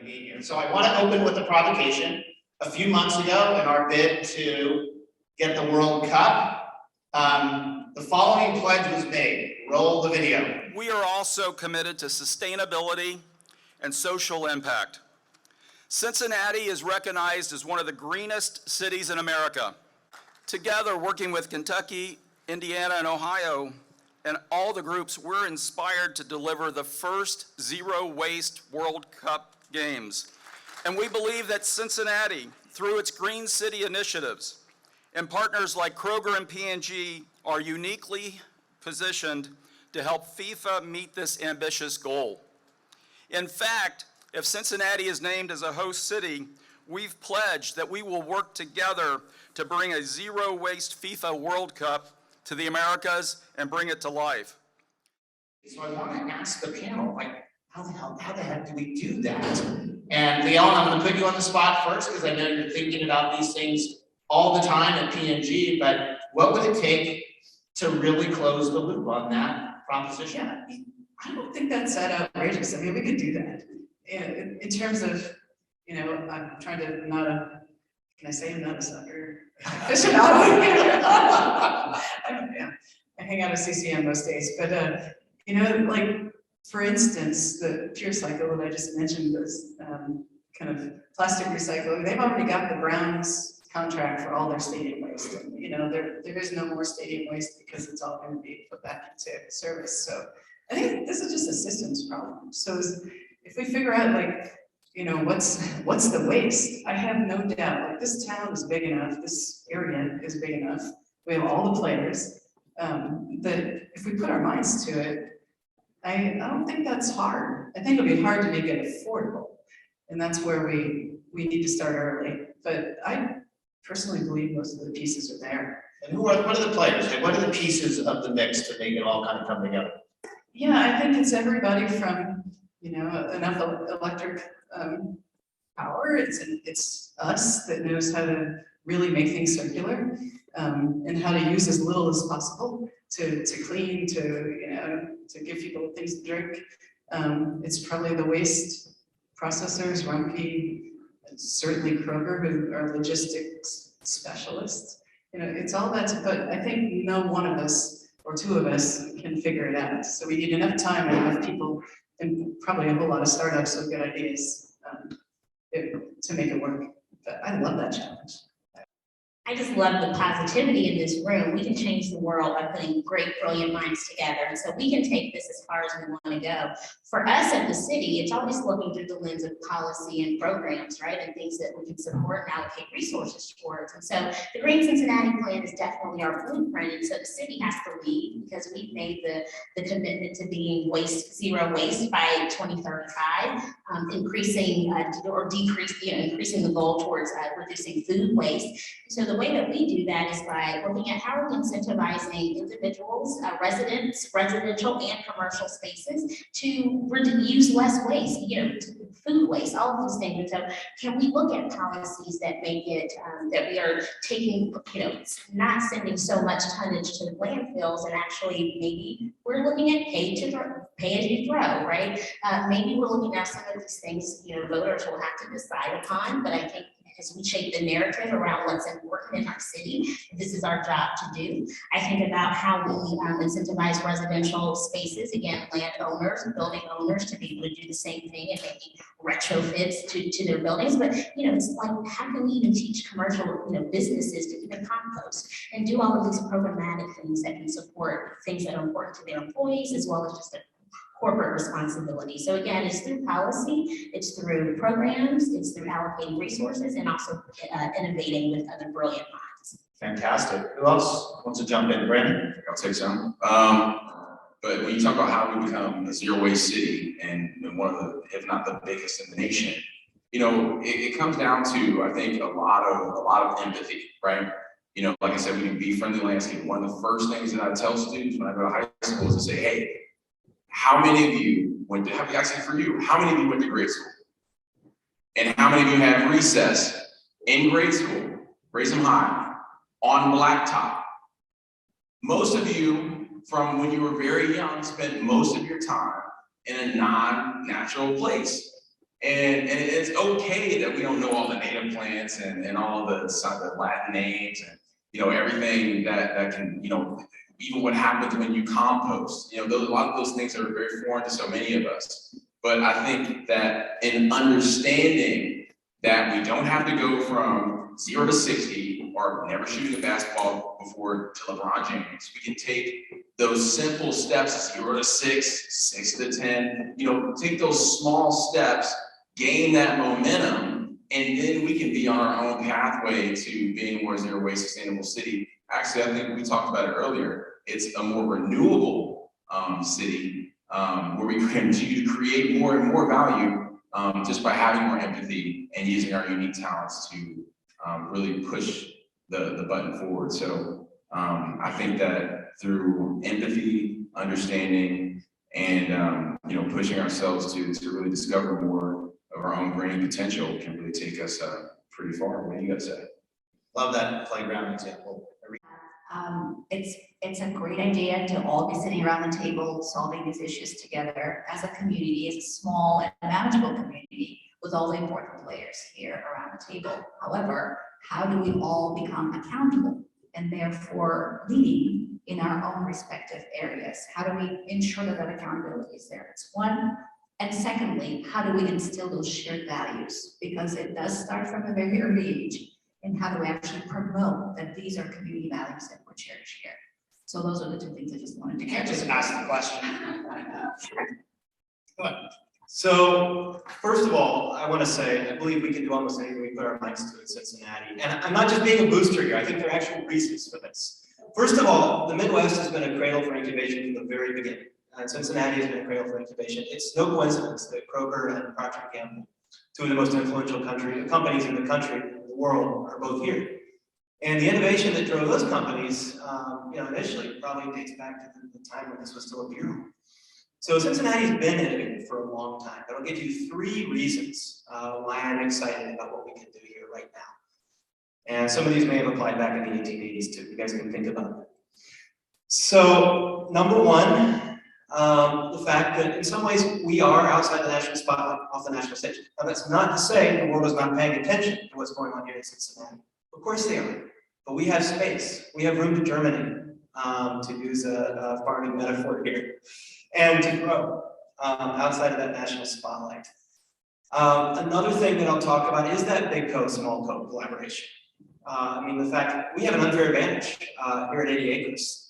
being here. So I want to open with a provocation. A few months ago, in our bid to get the World Cup, the following pledge was made. Roll the video. We are also committed to sustainability and social impact. Cincinnati is recognized as one of the greenest cities in America. Together, working with Kentucky, Indiana, and Ohio, and all the groups, we're inspired to deliver the first Zero Waste World Cup Games. And we believe that Cincinnati, through its Green City initiatives, and partners like Kroger and P&G, are uniquely positioned to help FIFA meet this ambitious goal. In fact, if Cincinnati is named as a host city, we've pledged that we will work together to bring a zero waste FIFA World Cup to the Americas and bring it to life. So I want to ask the panel, like, how the heck do we do that? And Leon, I'm going to put you on the spot first because I know you're thinking about these things all the time at P&G, but what would it take to really close the loop on that proposition? Yeah, I don't think that's that outrageous. I mean, we could do that. In terms of, you know, I'm trying to can I say I'm not a sucker? Yeah, I hang out at CCM most days, but you know, like for instance, the PureCycle that I just mentioned was kind of plastic recycling. They've already got the Browns contract for all their stadium waste. And, you know, there is no more stadium waste because it's all going to be put back into service. So I think this is just a systems problem. So if we figure out, like, you know, what's the waste, I have no doubt, like, this town is big enough, this area is big enough, we have all the players, that if we put our minds to it, I don't think that's hard. I think it'll be hard to make it affordable, and that's where we need to start early. But I personally believe most of the pieces are there. And what are the players? Like, what are the pieces of the mix to make it all kind of come together? Yeah, I think it's everybody from, you know, enough electric power. It's us that knows how to really make things circular, and how to use as little as possible to clean, to, you know, to give people things to drink. It's probably the waste processors, Rumpke, certainly Kroger, who are logistics specialists. You know, it's all that, but I think no one of us or two of us can figure it out. So we need enough time and enough people, and probably a whole lot of startups with good ideas to make it work. But I love that challenge. I just love the positivity in this room. We can change the world by putting great, brilliant minds together. And so we can take this as far as we want to go. For us at the city, it's always looking through the lens of policy and programs, right? And things that we can support and allocate resources towards. And so the Green Cincinnati Plan is definitely our blueprint. And so the city has to lead, because we've made the commitment to being zero waste by 2035, increasing or increasing the goal towards reducing food waste. So the way that we do that is by looking at how are we incentivizing individuals, residents, residential and commercial spaces to use less waste, you know, food waste, all of these things. And so can we look at policies that make it, that we are taking, you know, not sending so much tonnage to the landfills, and actually maybe we're looking at pay as you throw, right? Maybe we're looking at some of these things, you know, voters will have to decide upon, but I think as we shape the narrative around what's important in our city, this is our job to do. I think about how we incentivize residential spaces, again, landowners and building owners to be able to do the same thing and making retrofits to their buildings. But, you know, it's like, how can we even teach commercial, you know, businesses to even compost and do all of these programmatic things that can support things that are important to their employees, as well as just a corporate responsibility. So again, it's through policy, it's through programs, it's through allocating resources, and also innovating with other brilliant minds. Fantastic. Who else wants to jump in? Brandon? I'll take some. But when you talk about how we become a zero waste city and one of the, if not the biggest in the nation, you know, it comes down to, I think, a lot of empathy, right? You know, like I said, we can be friendly landscape. One of the first things that I tell students when I go to high school is to say, hey, how many of you went to, actually for you, how many of you went to grade school? And how many of you had recess in grade school? Raise them high, on blacktop. Most of you, from when you were very young, spent most of your time in a non-natural place. And it's okay that we don't know all the native plants and all the Latin names and, you know, everything that can, you know, even what happens when you compost, you know, a lot of those things are very foreign to so many of us. But I think that in understanding that we don't have to go from 0 to 60 or never shooting a basketball before to LeBron James, we can take those simple steps, 0 to 6, 6 to 10, you know, take those small steps, gain that momentum, and then we can be on our own pathway to being a more zero waste sustainable city. Actually, I think we talked about it earlier. It's a more renewable city where we continue to create more and more value just by having more empathy and using our unique talents to really push the button forward. So I think that through empathy, understanding, and you know, pushing ourselves to really discover more of our own brain potential can really take us pretty far. What do you guys say? Love that playground example. It's a great idea to all be sitting around the table, solving these issues together as a community, as a small and manageable community with all the important players here around the table. However, how do we all become accountable and therefore leading in our own respective areas? How do we ensure that that accountability is there? It's one. And secondly, how do we instill those shared values? Because it does start from a very early age. And how do we actually promote that these are community values that we're cherished here? So those are the two things I just wanted to You can't get. just ask the question. Go ahead. So, first of all, I want to say, I believe we can do almost anything we put our minds to in Cincinnati. And I'm not just being a booster here, I think there are actual reasons for this. First of all, the Midwest has been a cradle for incubation from the very beginning. And Cincinnati has been a cradle for incubation. It's no coincidence that Kroger and Procter & Gamble, two of the most influential companies in the country, the world, are both here. And the innovation that drove those companies, you know, initially probably dates back to the time when this was still a beer hall. So Cincinnati's been innovating for a long time, but I'll give you 3 reasons why I'm excited about what we can do here right now. And some of these may have applied back in the 1880s too. You guys can think about it. So number 1, the fact that in some ways we are outside the national spotlight, off the national stage. Now that's not to say the world is not paying attention to what's going on here in Cincinnati. Of course they are, but we have space. We have room to germinate, to use a farming metaphor here, and to grow outside of that national spotlight. Another thing that I'll talk about is that big co, small co collaboration. I mean, the fact that we have an unfair advantage here at 80 acres.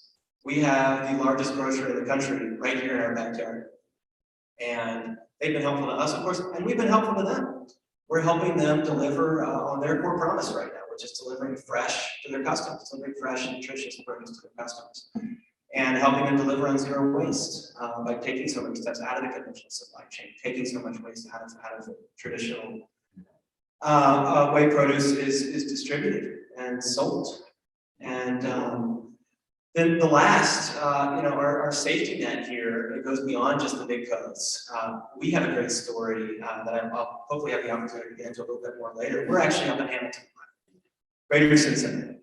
We have the largest grocer in the country right here in our backyard. And they've been helpful to us, of course, and we've been helpful to them. We're helping them deliver on their core promise right now, which is delivering fresh to their customers, delivering fresh and nutritious produce to their customers. And helping them deliver on zero waste by taking so many steps out of the conventional supply chain, taking so much waste out of the traditional way produce is distributed and sold. And then the last, you know, our safety net here, it goes beyond just the big codes. We have a great story that I'll hopefully have the opportunity to get into a little bit more later. We're actually up in Hamilton, Greater Cincinnati.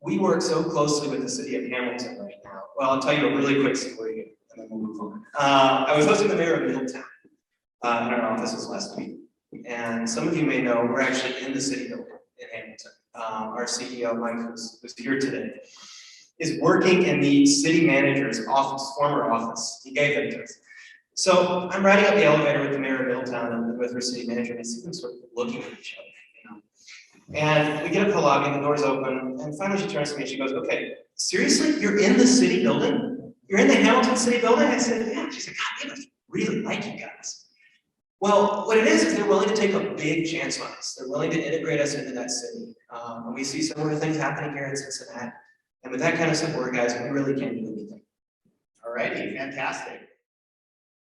We work so closely with the city of Hamilton right now. Well, I'll tell you a really quick story here, and then we'll move on. I was hosting the mayor of Middletown in our offices last week. And some of you may know, we're actually in the city building in Hamilton. Our CEO, Mike, who's here today, is working in the city manager's office, former office. He gave it to us. So I'm riding up the elevator with the mayor of Middletown and with her city manager, and I see them sort of looking at each other, you know. And we get up to the lobby, and the door's open, and finally she turns to me and she goes, "Okay, seriously, you're in the city building? You're in the Hamilton city building?" I said, "Yeah." She said, "God, we must really like you guys." Well, what it is they're willing to take a big chance on us. They're willing to integrate us into that city. And we see similar things happening here in Cincinnati. And with that kind of support, guys, we really can't do anything. All righty, fantastic.